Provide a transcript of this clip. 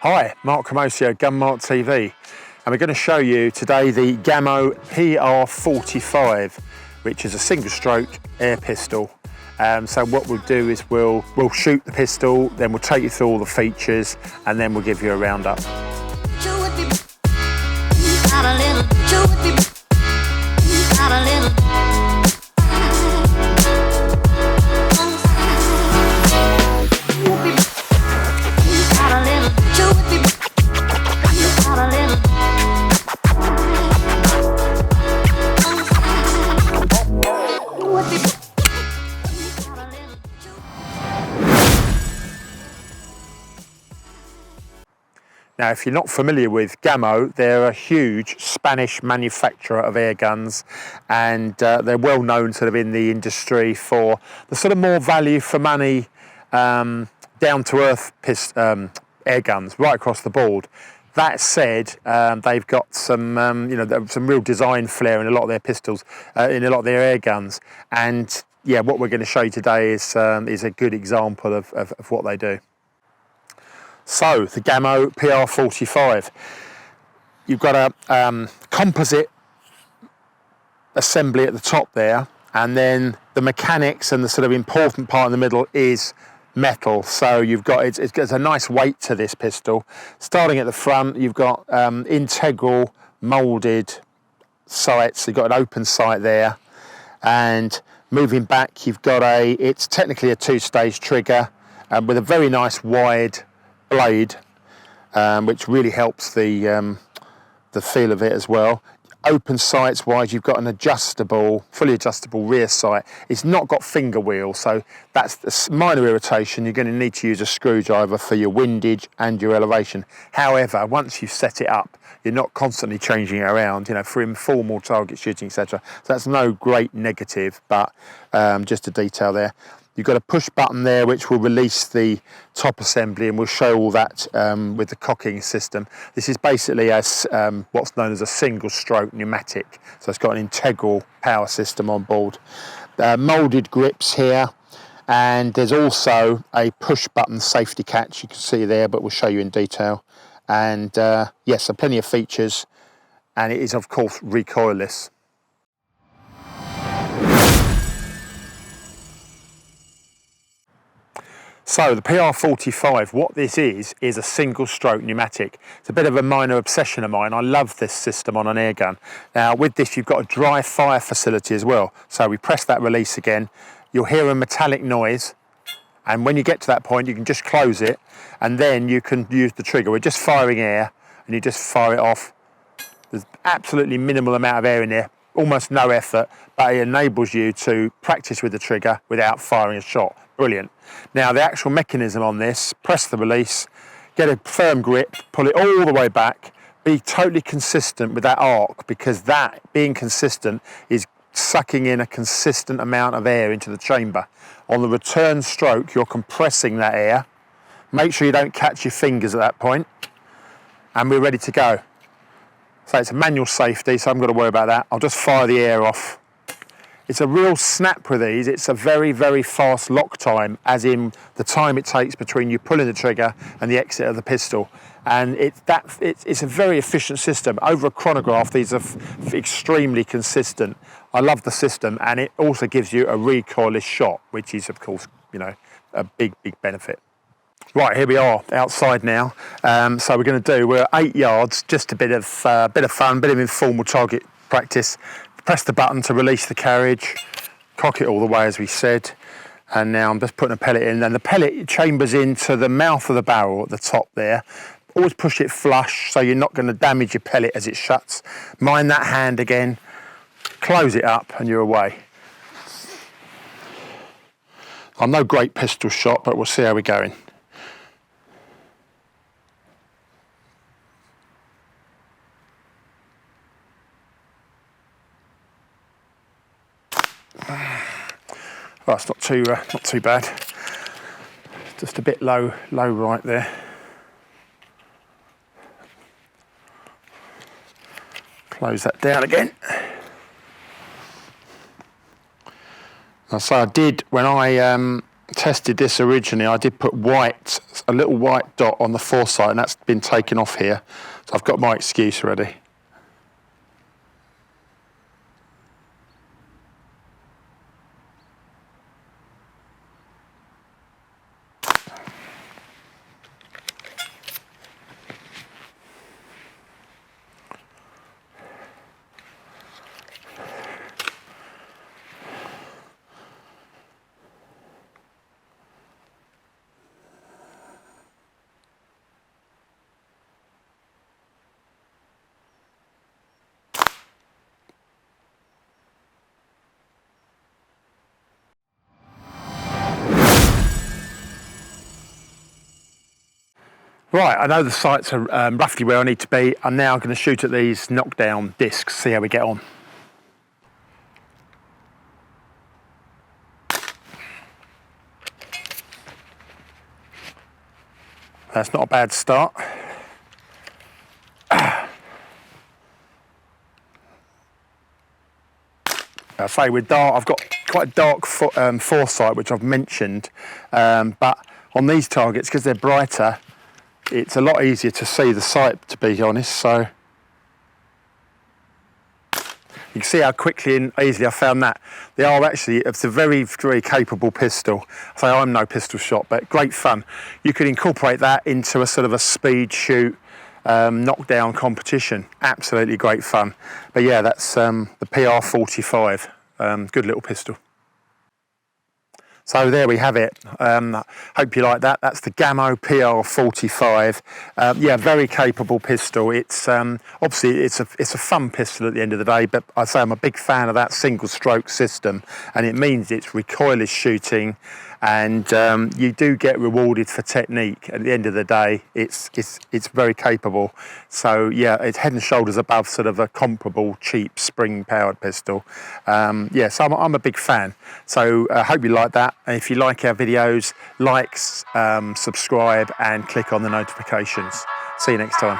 Hi, Mark Camoccio, Mark TV, and we're going to show you today the Gamo PR-45, which is a single-stroke air pistol. So what we'll do is we'll shoot the pistol, then we'll take you through all the features, and then we'll give you a roundup. Now, if you're not familiar with Gamo, they're a huge Spanish manufacturer of air guns, and they're well known sort of in the industry for the sort of more value for money, down-to-earth air guns right across the board. That said, they've got some, some real design flair in a lot of their pistols, in a lot of their air guns, and yeah, what we're going to show you today is a good example of what they do. So, the Gamo PR-45. You've got a composite assembly at the top there, and then the mechanics and the sort of important part in the middle is metal. So you've got, it's a nice weight to this pistol. Starting at the front, you've got integral moulded sights. You've got an open sight there, and moving back, you've got it's technically a two-stage trigger with a very nice wide blade, which really helps the feel of it as well. Open sights wise, you've got an fully adjustable rear sight. It's not got finger wheel, so that's a minor irritation. You're going to need to use a screwdriver for your windage and your elevation. However, once you've set it up, you're not constantly changing it around, for informal target shooting, etc. So that's no great negative, but just a detail there. You've got a push button there which will release the top assembly, and we'll show all that with the cocking system. This is basically what's known as a single stroke pneumatic, so it's got an integral power system on board. Moulded grips here, and there's also a push button safety catch you can see there, but we'll show you in detail. And yes, so plenty of features, and it is of course recoilless. So the PR-45, what this is a single stroke pneumatic. It's a bit of a minor obsession of mine. I love this system on an air gun. Now with this, you've got a dry fire facility as well. So we press that release again, you'll hear a metallic noise, and when you get to that point, you can just close it, and then you can use the trigger. We're just firing air, and you just fire it off. There's absolutely minimal amount of air in there, almost no effort, but it enables you to practice with the trigger without firing a shot. Brilliant. Now the actual mechanism on this, press the release, get a firm grip, pull it all the way back, be totally consistent with that arc, because that, being consistent, is sucking in a consistent amount of air into the chamber. On the return stroke, you're compressing that air. Make sure you don't catch your fingers at that point, and we're ready to go. So it's a manual safety, so I haven't got to worry about that. I'll just fire the air off. It's a real snap with these. It's a very, very fast lock time, as in the time it takes between you pulling the trigger and the exit of the pistol. And it's a very efficient system. Over a chronograph, these are extremely consistent. I love the system, and it also gives you a recoilless shot, which is, of course, a big, big benefit. Right, here we are outside now. So we're at 8 yards, just a bit of fun, bit of informal target practice. Press the button to release the carriage, cock it all the way as we said, and now I'm just putting a pellet in, and the pellet chambers into the mouth of the barrel at the top there. Always push it flush so you're not going to damage your pellet as it shuts. Mind that hand again, close it up, and you're away. I'm no great pistol shot, but we'll see how we're going. Well, it's not too bad. Just a bit low right there. Close that down again. So I did, when I tested this originally, I did put a little white dot on the foresight, and that's been taken off here. So I've got my excuse ready. Right, I know the sights are roughly where I need to be. I'm now going to shoot at these knockdown discs, see how we get on. That's not a bad start. I say with dark, I've got quite a dark foresight, which I've mentioned, but on these targets, because they're brighter, it's a lot easier to see the sight, to be honest. So you can see how quickly and easily I found that. They are actually, it's a very, very capable pistol. So I'm no pistol shot, but great fun. You could incorporate that into a sort of a speed shoot, knockdown competition. Absolutely great fun. But yeah, that's the PR-45. Good little pistol. So there we have it. Hope you like that. That's the Gamo PR-45. Yeah, very capable pistol. It's obviously it's a fun pistol at the end of the day, but I say I'm a big fan of that single stroke system, and it means it's recoilless shooting, and you do get rewarded for technique. At the end of the day, it's very capable. So yeah, it's head and shoulders above sort of a comparable cheap spring powered pistol. Yeah, so I'm a big fan. So I hope you like that. And if you like our videos, like, subscribe, and click on the notifications. See you next time.